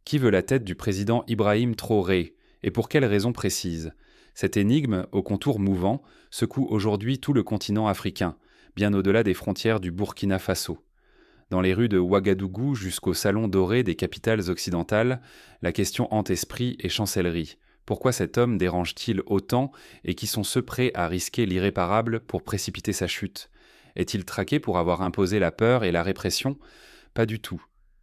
Qui veut la tête du président Ibrahim Traoré et pour quelles raisons précises? Cette énigme, aux contours mouvants, secoue aujourd'hui tout le continent africain, bien au-delà des frontières du Burkina Faso. Dans les rues de Ouagadougou jusqu'au salon doré des capitales occidentales, la question hante esprit et chancellerie. Pourquoi cet homme dérange-t-il autant et qui sont ceux prêts à risquer l'irréparable pour précipiter sa chute? Est-il traqué pour avoir imposé la peur et la répression? Pas du tout.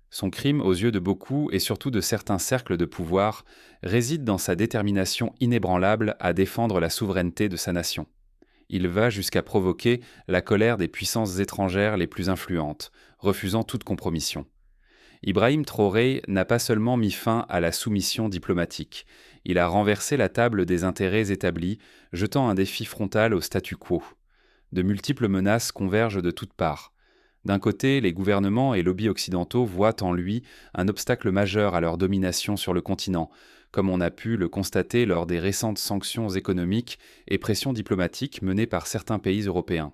Son crime, aux yeux de beaucoup et surtout de certains cercles de pouvoir, réside dans sa détermination inébranlable à défendre la souveraineté de sa nation. Il va jusqu'à provoquer la colère des puissances étrangères les plus influentes, refusant toute compromission. Ibrahim Traoré n'a pas seulement mis fin à la soumission diplomatique, il a renversé la table des intérêts établis, jetant un défi frontal au statu quo. De multiples menaces convergent de toutes parts. D'un côté, les gouvernements et lobbies occidentaux voient en lui un obstacle majeur à leur domination sur le continent, comme on a pu le constater lors des récentes sanctions économiques et pressions diplomatiques menées par certains pays européens.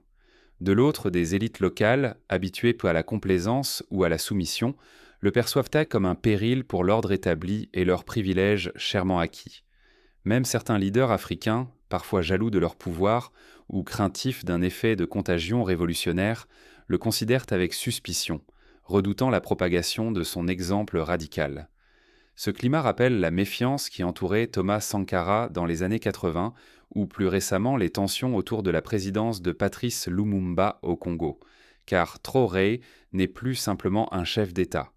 De l'autre, des élites locales, habituées à la complaisance ou à la soumission, le perçoivent comme un péril pour l'ordre établi et leurs privilèges chèrement acquis. Même certains leaders africains, parfois jaloux de leur pouvoir ou craintifs d'un effet de contagion révolutionnaire, le considèrent avec suspicion, redoutant la propagation de son exemple radical. Ce climat rappelle la méfiance qui entourait Thomas Sankara dans les années 80 ou plus récemment les tensions autour de la présidence de Patrice Lumumba au Congo, car Traoré n'est plus simplement un chef d'État.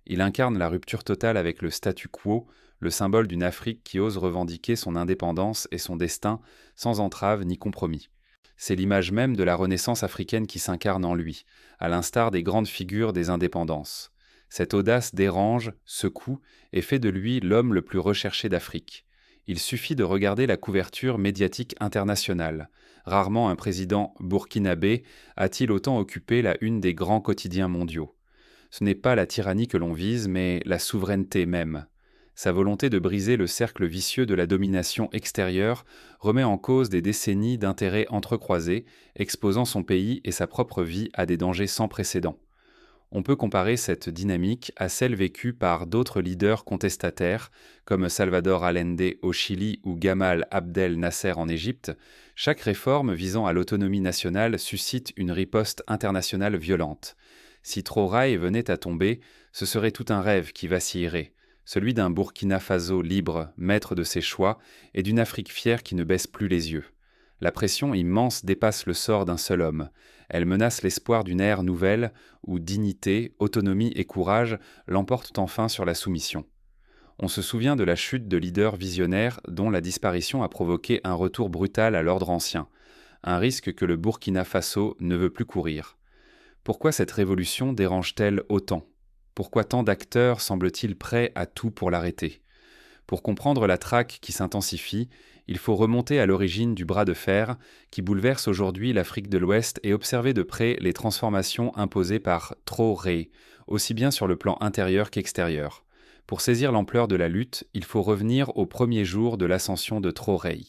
Il incarne la rupture totale avec le statu quo, le symbole d'une Afrique qui ose revendiquer son indépendance et son destin sans entrave ni compromis. C'est l'image même de la Renaissance africaine qui s'incarne en lui, à l'instar des grandes figures des indépendances. Cette audace dérange, secoue et fait de lui l'homme le plus recherché d'Afrique. Il suffit de regarder la couverture médiatique internationale. Rarement un président burkinabé a-t-il autant occupé la une des grands quotidiens mondiaux. Ce n'est pas la tyrannie que l'on vise, mais la souveraineté même. Sa volonté de briser le cercle vicieux de la domination extérieure remet en cause des décennies d'intérêts entrecroisés, exposant son pays et sa propre vie à des dangers sans précédent. On peut comparer cette dynamique à celle vécue par d'autres leaders contestataires, comme Salvador Allende au Chili ou Gamal Abdel Nasser en Égypte. Chaque réforme visant à l'autonomie nationale suscite une riposte internationale violente. Si Traoré venait à tomber, ce serait tout un rêve qui vacillerait, celui d'un Burkina Faso libre, maître de ses choix, et d'une Afrique fière qui ne baisse plus les yeux. La pression immense dépasse le sort d'un seul homme. Elle menace l'espoir d'une ère nouvelle où dignité, autonomie et courage l'emportent enfin sur la soumission. On se souvient de la chute de leaders visionnaires dont la disparition a provoqué un retour brutal à l'ordre ancien, un risque que le Burkina Faso ne veut plus courir. Pourquoi cette révolution dérange-t-elle autant? Pourquoi tant d'acteurs semblent-ils prêts à tout pour l'arrêter? Pour comprendre la traque qui s'intensifie, il faut remonter à l'origine du bras de fer qui bouleverse aujourd'hui l'Afrique de l'Ouest et observer de près les transformations imposées par Traoré, aussi bien sur le plan intérieur qu'extérieur. Pour saisir l'ampleur de la lutte, il faut revenir aux premiers jours de l'ascension de Traoré.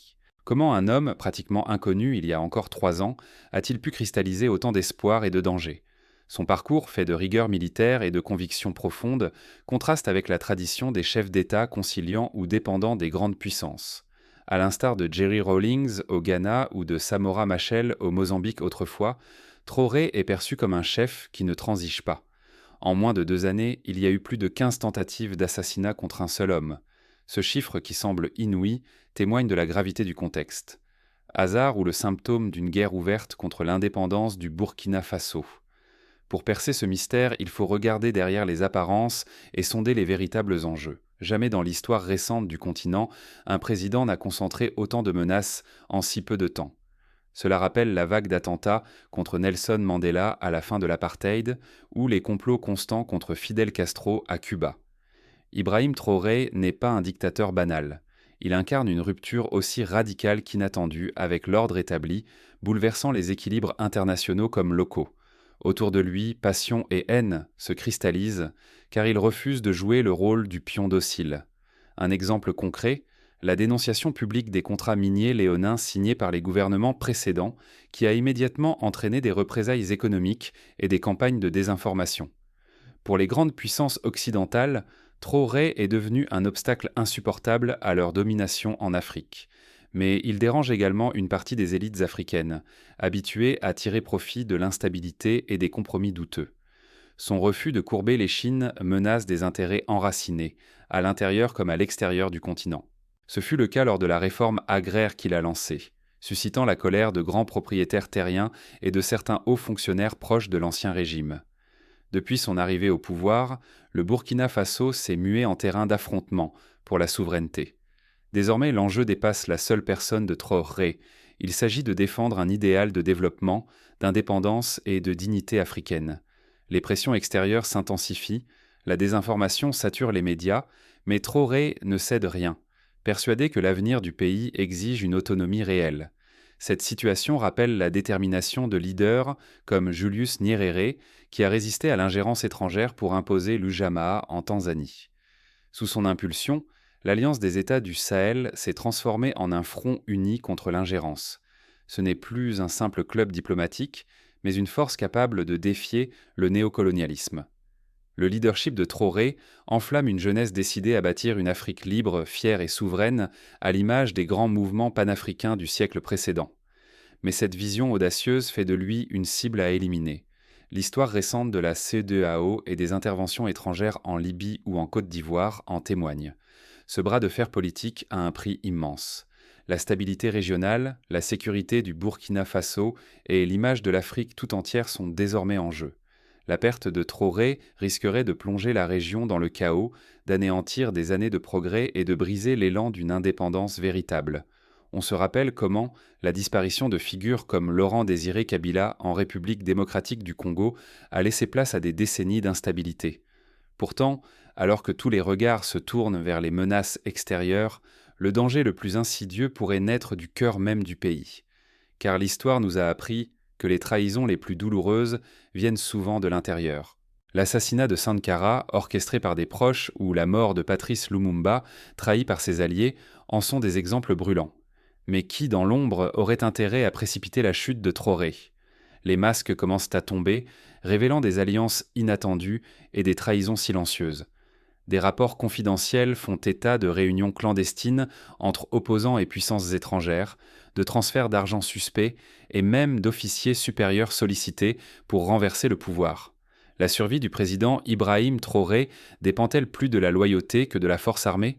Comment un homme, pratiquement inconnu il y a encore 3 ans, a-t-il pu cristalliser autant d'espoir et de danger? Son parcours, fait de rigueur militaire et de convictions profondes, contraste avec la tradition des chefs d'État conciliant ou dépendant des grandes puissances. À l'instar de Jerry Rawlings au Ghana ou de Samora Machel au Mozambique autrefois, Traoré est perçu comme un chef qui ne transige pas. En moins de 2 années, il y a eu plus de 15 tentatives d'assassinat contre un seul homme. Ce chiffre, qui semble inouï, témoigne de la gravité du contexte. Hasard ou le symptôme d'une guerre ouverte contre l'indépendance du Burkina Faso. Pour percer ce mystère, il faut regarder derrière les apparences et sonder les véritables enjeux. Jamais dans l'histoire récente du continent, un président n'a concentré autant de menaces en si peu de temps. Cela rappelle la vague d'attentats contre Nelson Mandela à la fin de l'apartheid ou les complots constants contre Fidel Castro à Cuba. Ibrahim Traoré n'est pas un dictateur banal. Il incarne une rupture aussi radicale qu'inattendue avec l'ordre établi, bouleversant les équilibres internationaux comme locaux. Autour de lui, passion et haine se cristallisent, car il refuse de jouer le rôle du pion docile. Un exemple concret, la dénonciation publique des contrats miniers léonins signés par les gouvernements précédents, qui a immédiatement entraîné des représailles économiques et des campagnes de désinformation. Pour les grandes puissances occidentales, Traoré est devenu un obstacle insupportable à leur domination en Afrique. Mais il dérange également une partie des élites africaines, habituées à tirer profit de l'instabilité et des compromis douteux. Son refus de courber les chines menace des intérêts enracinés, à l'intérieur comme à l'extérieur du continent. Ce fut le cas lors de la réforme agraire qu'il a lancée, suscitant la colère de grands propriétaires terriens et de certains hauts fonctionnaires proches de l'ancien régime. Depuis son arrivée au pouvoir, le Burkina Faso s'est mué en terrain d'affrontement pour la souveraineté. Désormais, l'enjeu dépasse la seule personne de Traoré. Il s'agit de défendre un idéal de développement, d'indépendance et de dignité africaine. Les pressions extérieures s'intensifient, la désinformation sature les médias, mais Traoré ne cède rien, persuadé que l'avenir du pays exige une autonomie réelle. Cette situation rappelle la détermination de leaders comme Julius Nyerere, qui a résisté à l'ingérence étrangère pour imposer l'Ujamaa en Tanzanie. Sous son impulsion, l'Alliance des États du Sahel s'est transformée en un front uni contre l'ingérence. Ce n'est plus un simple club diplomatique, mais une force capable de défier le néocolonialisme. Le leadership de Traoré enflamme une jeunesse décidée à bâtir une Afrique libre, fière et souveraine, à l'image des grands mouvements panafricains du siècle précédent. Mais cette vision audacieuse fait de lui une cible à éliminer. L'histoire récente de la CEDEAO et des interventions étrangères en Libye ou en Côte d'Ivoire en témoigne. Ce bras de fer politique a un prix immense. La stabilité régionale, la sécurité du Burkina Faso et l'image de l'Afrique tout entière sont désormais en jeu. La perte de Traoré risquerait de plonger la région dans le chaos, d'anéantir des années de progrès et de briser l'élan d'une indépendance véritable. On se rappelle comment la disparition de figures comme Laurent-Désiré Kabila en République démocratique du Congo a laissé place à des décennies d'instabilité. Pourtant, alors que tous les regards se tournent vers les menaces extérieures, le danger le plus insidieux pourrait naître du cœur même du pays. Car l'histoire nous a appris que les trahisons les plus douloureuses viennent souvent de l'intérieur. L'assassinat de Sankara, orchestré par des proches, ou la mort de Patrice Lumumba, trahi par ses alliés, en sont des exemples brûlants. Mais qui, dans l'ombre, aurait intérêt à précipiter la chute de Traoré ? Les masques commencent à tomber, révélant des alliances inattendues et des trahisons silencieuses. Des rapports confidentiels font état de réunions clandestines entre opposants et puissances étrangères, de transferts d'argent suspects et même d'officiers supérieurs sollicités pour renverser le pouvoir. La survie du président Ibrahim Traoré dépend-elle plus de la loyauté que de la force armée ?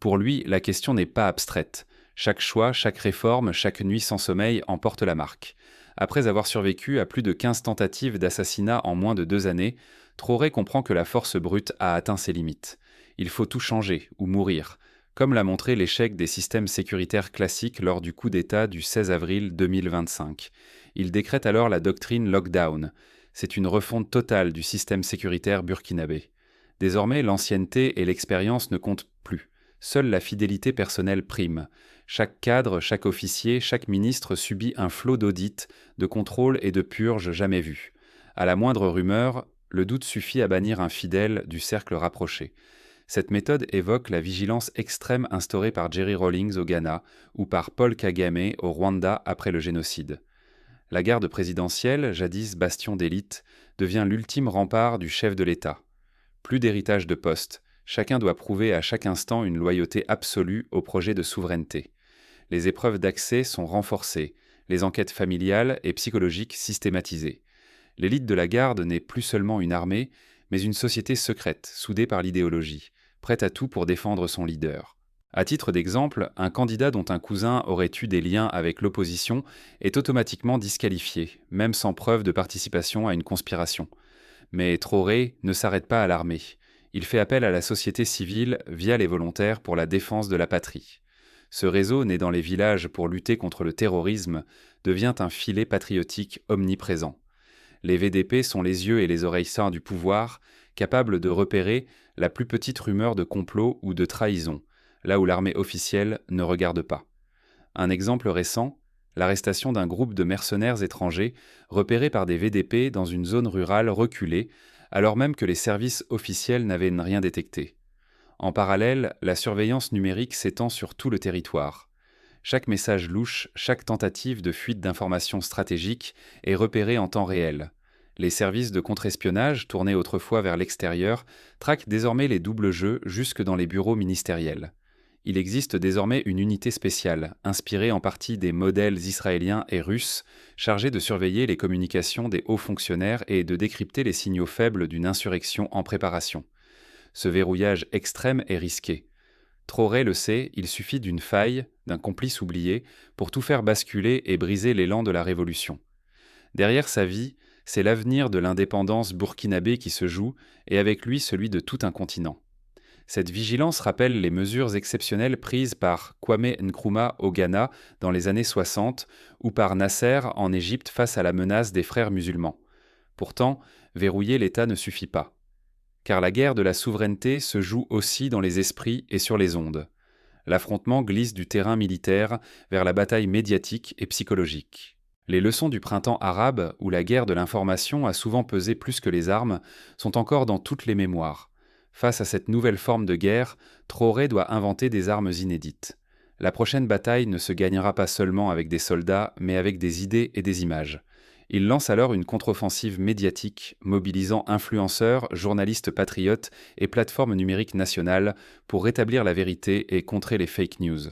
Pour lui, la question n'est pas abstraite. Chaque choix, chaque réforme, chaque nuit sans sommeil en porte la marque. Après avoir survécu à plus de 15 tentatives d'assassinat en moins de 2 années, Traoré comprend que la force brute a atteint ses limites. Il faut tout changer ou mourir, comme l'a montré l'échec des systèmes sécuritaires classiques lors du coup d'État du 16 avril 2025. Il décrète alors la doctrine lockdown. C'est une refonte totale du système sécuritaire burkinabé. Désormais, l'ancienneté et l'expérience ne comptent plus. Seule la fidélité personnelle prime. Chaque cadre, chaque officier, chaque ministre subit un flot d'audits, de contrôles et de purges jamais vus. À la moindre rumeur, le doute suffit à bannir un fidèle du cercle rapproché. Cette méthode évoque la vigilance extrême instaurée par Jerry Rawlings au Ghana ou par Paul Kagame au Rwanda après le génocide. La garde présidentielle, jadis bastion d'élite, devient l'ultime rempart du chef de l'État. Plus d'héritage de poste, chacun doit prouver à chaque instant une loyauté absolue au projet de souveraineté. Les épreuves d'accès sont renforcées, les enquêtes familiales et psychologiques systématisées. L'élite de la garde n'est plus seulement une armée, mais une société secrète, soudée par l'idéologie, prête à tout pour défendre son leader. À titre d'exemple, un candidat dont un cousin aurait eu des liens avec l'opposition est automatiquement disqualifié, même sans preuve de participation à une conspiration. Mais Traoré ne s'arrête pas à l'armée. Il fait appel à la société civile via les volontaires pour la défense de la patrie. Ce réseau, né dans les villages pour lutter contre le terrorisme, devient un filet patriotique omniprésent. Les VDP sont les yeux et les oreilles sains du pouvoir, capables de repérer la plus petite rumeur de complot ou de trahison, là où l'armée officielle ne regarde pas. Un exemple récent, l'arrestation d'un groupe de mercenaires étrangers repérés par des VDP dans une zone rurale reculée, alors même que les services officiels n'avaient rien détecté. En parallèle, la surveillance numérique s'étend sur tout le territoire. Chaque message louche, chaque tentative de fuite d'informations stratégiques est repérée en temps réel. Les services de contre-espionnage, tournés autrefois vers l'extérieur, traquent désormais les doubles jeux jusque dans les bureaux ministériels. Il existe désormais une unité spéciale, inspirée en partie des modèles israéliens et russes, chargée de surveiller les communications des hauts fonctionnaires et de décrypter les signaux faibles d'une insurrection en préparation. Ce verrouillage extrême est risqué. Traoré le sait, il suffit d'une faille, d'un complice oublié, pour tout faire basculer et briser l'élan de la révolution. Derrière sa vie, c'est l'avenir de l'indépendance burkinabé qui se joue, et avec lui celui de tout un continent. Cette vigilance rappelle les mesures exceptionnelles prises par Kwame Nkrumah au Ghana dans les années 60 ou par Nasser en Égypte face à la menace des frères musulmans. Pourtant, verrouiller l'État ne suffit pas. Car la guerre de la souveraineté se joue aussi dans les esprits et sur les ondes. L'affrontement glisse du terrain militaire vers la bataille médiatique et psychologique. Les leçons du printemps arabe, où la guerre de l'information a souvent pesé plus que les armes, sont encore dans toutes les mémoires. Face à cette nouvelle forme de guerre, Traoré doit inventer des armes inédites. La prochaine bataille ne se gagnera pas seulement avec des soldats, mais avec des idées et des images. Il lance alors une contre-offensive médiatique, mobilisant influenceurs, journalistes patriotes et plateformes numériques nationales pour rétablir la vérité et contrer les fake news.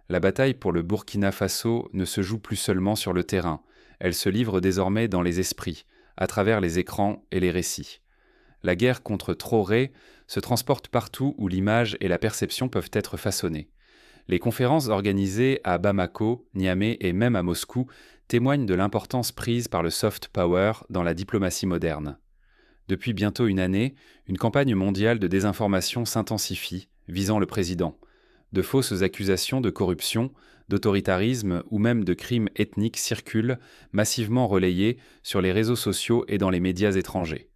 La bataille pour le Burkina Faso ne se joue plus seulement sur le terrain, elle se livre désormais dans les esprits, à travers les écrans et les récits. La guerre contre Traoré se transporte partout où l'image et la perception peuvent être façonnées. Les conférences organisées à Bamako, Niamey et même à Moscou témoignent de l'importance prise par le soft power dans la diplomatie moderne. Depuis bientôt une année, une campagne mondiale de désinformation s'intensifie, visant le président. De fausses accusations de corruption, d'autoritarisme ou même de crimes ethniques circulent, massivement relayées sur les réseaux sociaux et dans les médias étrangers.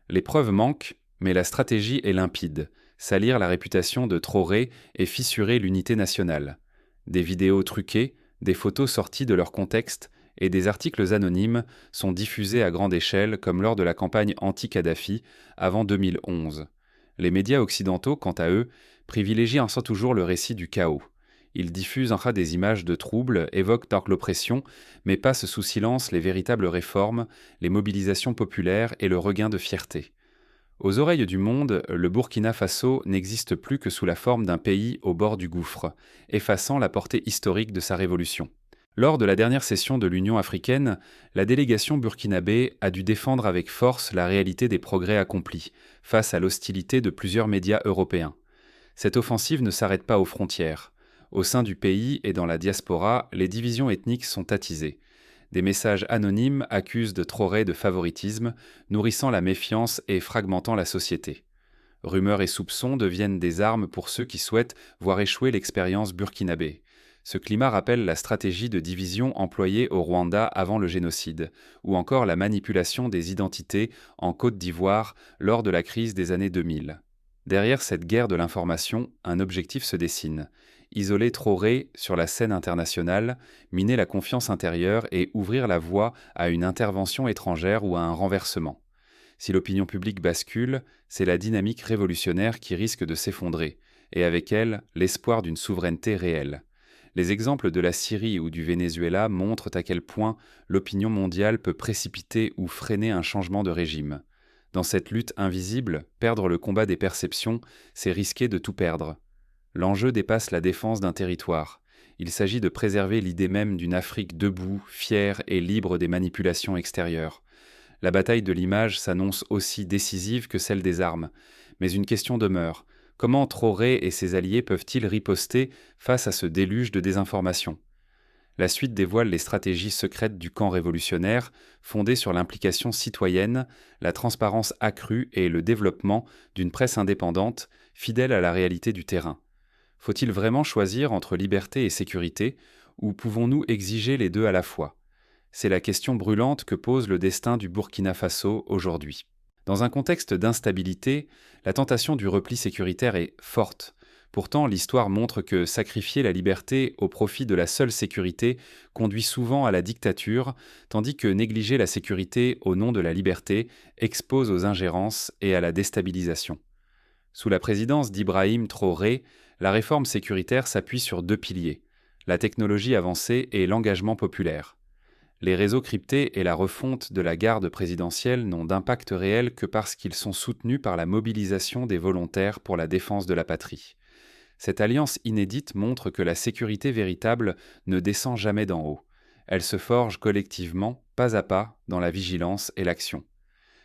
Les preuves manquent, mais la stratégie est limpide. Salir la réputation de Traoré et fissurer l'unité nationale. Des vidéos truquées, des photos sorties de leur contexte et des articles anonymes sont diffusés à grande échelle comme lors de la campagne anti-Kadhafi avant 2011. Les médias occidentaux, quant à eux, privilégient sans toujours le récit du chaos. Ils diffusent enfin des images de troubles, évoquent donc l'oppression, mais passent sous silence les véritables réformes, les mobilisations populaires et le regain de fierté. Aux oreilles du monde, le Burkina Faso n'existe plus que sous la forme d'un pays au bord du gouffre, effaçant la portée historique de sa révolution. Lors de la dernière session de l'Union africaine, la délégation burkinabé a dû défendre avec force la réalité des progrès accomplis, face à l'hostilité de plusieurs médias européens. Cette offensive ne s'arrête pas aux frontières. Au sein du pays et dans la diaspora, les divisions ethniques sont attisées. Des messages anonymes accusent de Traoré de favoritisme, nourrissant la méfiance et fragmentant la société. Rumeurs et soupçons deviennent des armes pour ceux qui souhaitent voir échouer l'expérience burkinabé. Ce climat rappelle la stratégie de division employée au Rwanda avant le génocide, ou encore la manipulation des identités en Côte d'Ivoire lors de la crise des années 2000. Derrière cette guerre de l'information, un objectif se dessine. Isoler Traoré sur la scène internationale, miner la confiance intérieure et ouvrir la voie à une intervention étrangère ou à un renversement. Si l'opinion publique bascule, c'est la dynamique révolutionnaire qui risque de s'effondrer, et avec elle, l'espoir d'une souveraineté réelle. Les exemples de la Syrie ou du Venezuela montrent à quel point l'opinion mondiale peut précipiter ou freiner un changement de régime. Dans cette lutte invisible, perdre le combat des perceptions, c'est risquer de tout perdre. L'enjeu dépasse la défense d'un territoire. Il s'agit de préserver l'idée même d'une Afrique debout, fière et libre des manipulations extérieures. La bataille de l'image s'annonce aussi décisive que celle des armes. Mais une question demeure. Comment Traoré et ses alliés peuvent-ils riposter face à ce déluge de désinformation ? La suite dévoile les stratégies secrètes du camp révolutionnaire, fondées sur l'implication citoyenne, la transparence accrue et le développement d'une presse indépendante, fidèle à la réalité du terrain. Faut-il vraiment choisir entre liberté et sécurité, ou pouvons-nous exiger les deux à la fois ? C'est la question brûlante que pose le destin du Burkina Faso aujourd'hui. Dans un contexte d'instabilité, la tentation du repli sécuritaire est forte. Pourtant, l'histoire montre que sacrifier la liberté au profit de la seule sécurité conduit souvent à la dictature, tandis que négliger la sécurité au nom de la liberté expose aux ingérences et à la déstabilisation. Sous la présidence d'Ibrahim Traoré, la réforme sécuritaire s'appuie sur deux piliers, la technologie avancée et l'engagement populaire. Les réseaux cryptés et la refonte de la garde présidentielle n'ont d'impact réel que parce qu'ils sont soutenus par la mobilisation des volontaires pour la défense de la patrie. Cette alliance inédite montre que la sécurité véritable ne descend jamais d'en haut. Elle se forge collectivement, pas à pas, dans la vigilance et l'action.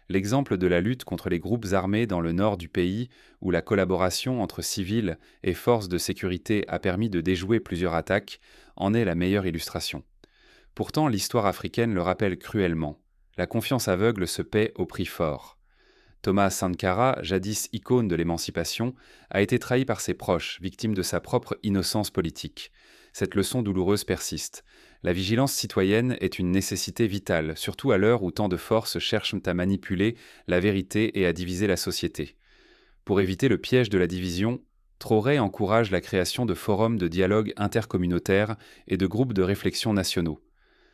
L'exemple de la lutte contre les groupes armés dans le nord du pays, où la collaboration entre civils et forces de sécurité a permis de déjouer plusieurs attaques, en est la meilleure illustration. Pourtant, l'histoire africaine le rappelle cruellement. La confiance aveugle se paie au prix fort. Thomas Sankara, jadis icône de l'émancipation, a été trahi par ses proches, victime de sa propre innocence politique. Cette leçon douloureuse persiste. La vigilance citoyenne est une nécessité vitale, surtout à l'heure où tant de forces cherchent à manipuler la vérité et à diviser la société. Pour éviter le piège de la division, Traoré encourage la création de forums de dialogue intercommunautaires et de groupes de réflexion nationaux.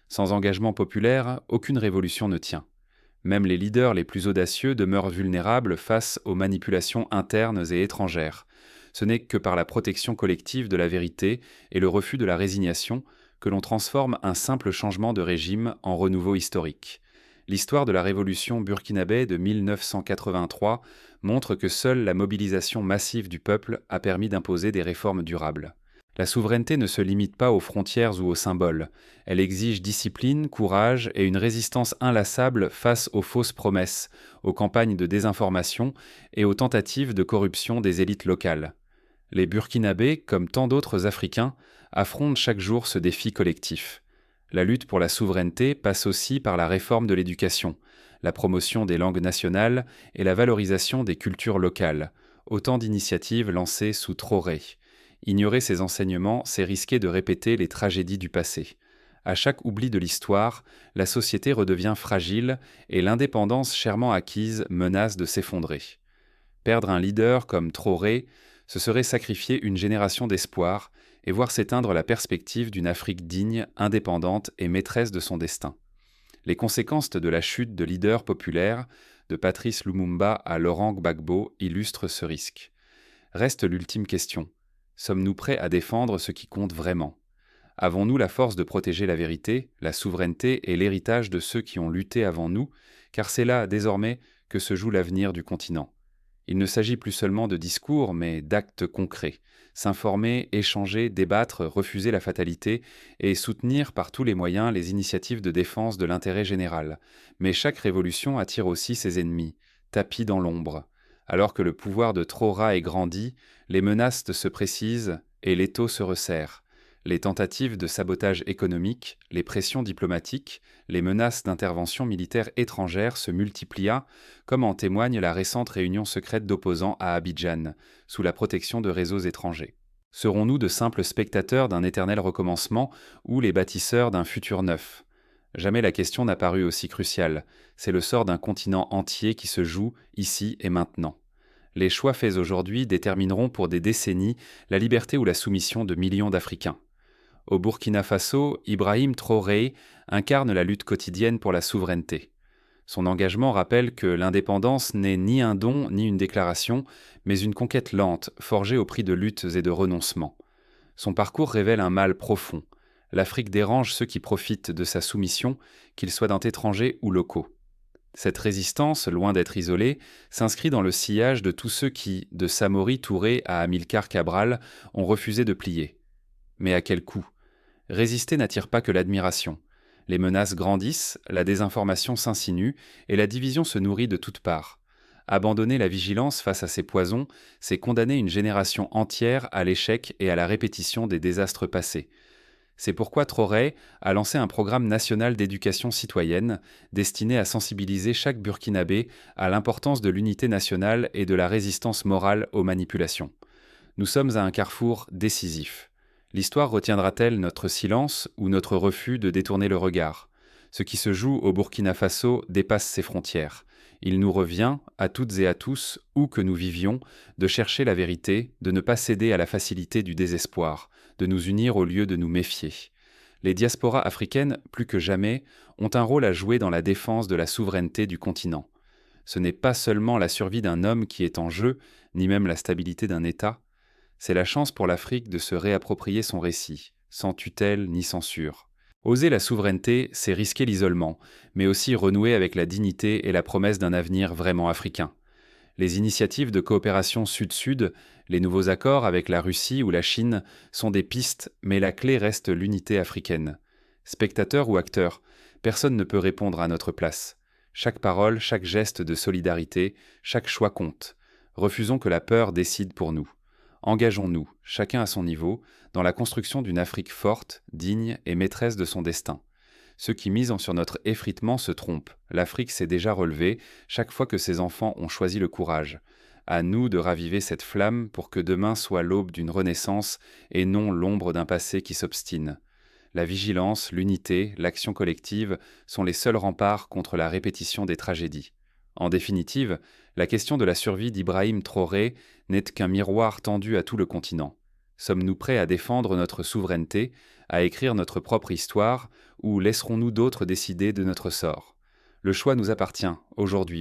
Sans engagement populaire, aucune révolution ne tient. Même les leaders les plus audacieux demeurent vulnérables face aux manipulations internes et étrangères. Ce n'est que par la protection collective de la vérité et le refus de la résignation que l'on transforme un simple changement de régime en renouveau historique. L'histoire de la révolution burkinabé de 1983 montre que seule la mobilisation massive du peuple a permis d'imposer des réformes durables. La souveraineté ne se limite pas aux frontières ou aux symboles. Elle exige discipline, courage et une résistance inlassable face aux fausses promesses, aux campagnes de désinformation et aux tentatives de corruption des élites locales. Les Burkinabés, comme tant d'autres Africains, affrontent chaque jour ce défi collectif. La lutte pour la souveraineté passe aussi par la réforme de l'éducation, la promotion des langues nationales et la valorisation des cultures locales, autant d'initiatives lancées sous Traoré. Ignorer ces enseignements, c'est risquer de répéter les tragédies du passé. À chaque oubli de l'histoire, la société redevient fragile et l'indépendance chèrement acquise menace de s'effondrer. Perdre un leader comme Traoré, ce serait sacrifier une génération d'espoir et voir s'éteindre la perspective d'une Afrique digne, indépendante et maîtresse de son destin. Les conséquences de la chute de leaders populaires, de Patrice Lumumba à Laurent Gbagbo, illustrent ce risque. Reste l'ultime question. Sommes-nous prêts à défendre ce qui compte vraiment ? Avons-nous la force de protéger la vérité, la souveraineté et l'héritage de ceux qui ont lutté avant nous, car c'est là, désormais, que se joue l'avenir du continent. Il ne s'agit plus seulement de discours, mais d'actes concrets. S'informer, échanger, débattre, refuser la fatalité et soutenir par tous les moyens les initiatives de défense de l'intérêt général. Mais chaque révolution attire aussi ses ennemis, tapis dans l'ombre. Alors que le pouvoir de Traoré grandit, les menaces se précisent et l'étau se resserre. Les tentatives de sabotage économique, les pressions diplomatiques, les menaces d'intervention militaire étrangère se multiplient, comme en témoigne la récente réunion secrète d'opposants à Abidjan, sous la protection de réseaux étrangers. Serons-nous de simples spectateurs d'un éternel recommencement ou les bâtisseurs d'un futur neuf ? Jamais la question n'a paru aussi cruciale. C'est le sort d'un continent entier qui se joue ici et maintenant. Les choix faits aujourd'hui détermineront pour des décennies la liberté ou la soumission de millions d'Africains. Au Burkina Faso, Ibrahim Traoré incarne la lutte quotidienne pour la souveraineté. Son engagement rappelle que l'indépendance n'est ni un don ni une déclaration, mais une conquête lente, forgée au prix de luttes et de renoncements. Son parcours révèle un mal profond. L'Afrique dérange ceux qui profitent de sa soumission, qu'ils soient étrangers ou locaux. Cette résistance, loin d'être isolée, s'inscrit dans le sillage de tous ceux qui, de Samori Touré à Amilcar Cabral, ont refusé de plier. Mais à quel coût ? Résister n'attire pas que l'admiration. Les menaces grandissent, la désinformation s'insinue et la division se nourrit de toutes parts. Abandonner la vigilance face à ces poisons, c'est condamner une génération entière à l'échec et à la répétition des désastres passés. C'est pourquoi Traoré a lancé un programme national d'éducation citoyenne destiné à sensibiliser chaque Burkinabé à l'importance de l'unité nationale et de la résistance morale aux manipulations. Nous sommes à un carrefour décisif. L'histoire retiendra-t-elle notre silence ou notre refus de détourner le regard ? Ce qui se joue au Burkina Faso dépasse ses frontières. Il nous revient, à toutes et à tous, où que nous vivions, de chercher la vérité, de ne pas céder à la facilité du désespoir, de nous unir au lieu de nous méfier. Les diasporas africaines, plus que jamais, ont un rôle à jouer dans la défense de la souveraineté du continent. Ce n'est pas seulement la survie d'un homme qui est en jeu, ni même la stabilité d'un État. C'est la chance pour l'Afrique de se réapproprier son récit, sans tutelle ni censure. Oser la souveraineté, c'est risquer l'isolement, mais aussi renouer avec la dignité et la promesse d'un avenir vraiment africain. Les initiatives de coopération Sud-Sud, les nouveaux accords avec la Russie ou la Chine sont des pistes, mais la clé reste l'unité africaine. Spectateurs ou acteurs, personne ne peut répondre à notre place. Chaque parole, chaque geste de solidarité, chaque choix compte. Refusons que la peur décide pour nous. Engageons-nous, chacun à son niveau, dans la construction d'une Afrique forte, digne et maîtresse de son destin. Ceux qui misent sur notre effritement se trompent. L'Afrique s'est déjà relevée chaque fois que ses enfants ont choisi le courage. À nous de raviver cette flamme pour que demain soit l'aube d'une renaissance et non l'ombre d'un passé qui s'obstine. La vigilance, l'unité, l'action collective sont les seuls remparts contre la répétition des tragédies. En définitive, la question de la survie d'Ibrahim Traoré n'est qu'un miroir tendu à tout le continent. Sommes-nous prêts à défendre notre souveraineté, à écrire notre propre histoire, ou laisserons-nous d'autres décider de notre sort ? Le choix nous appartient, aujourd'hui.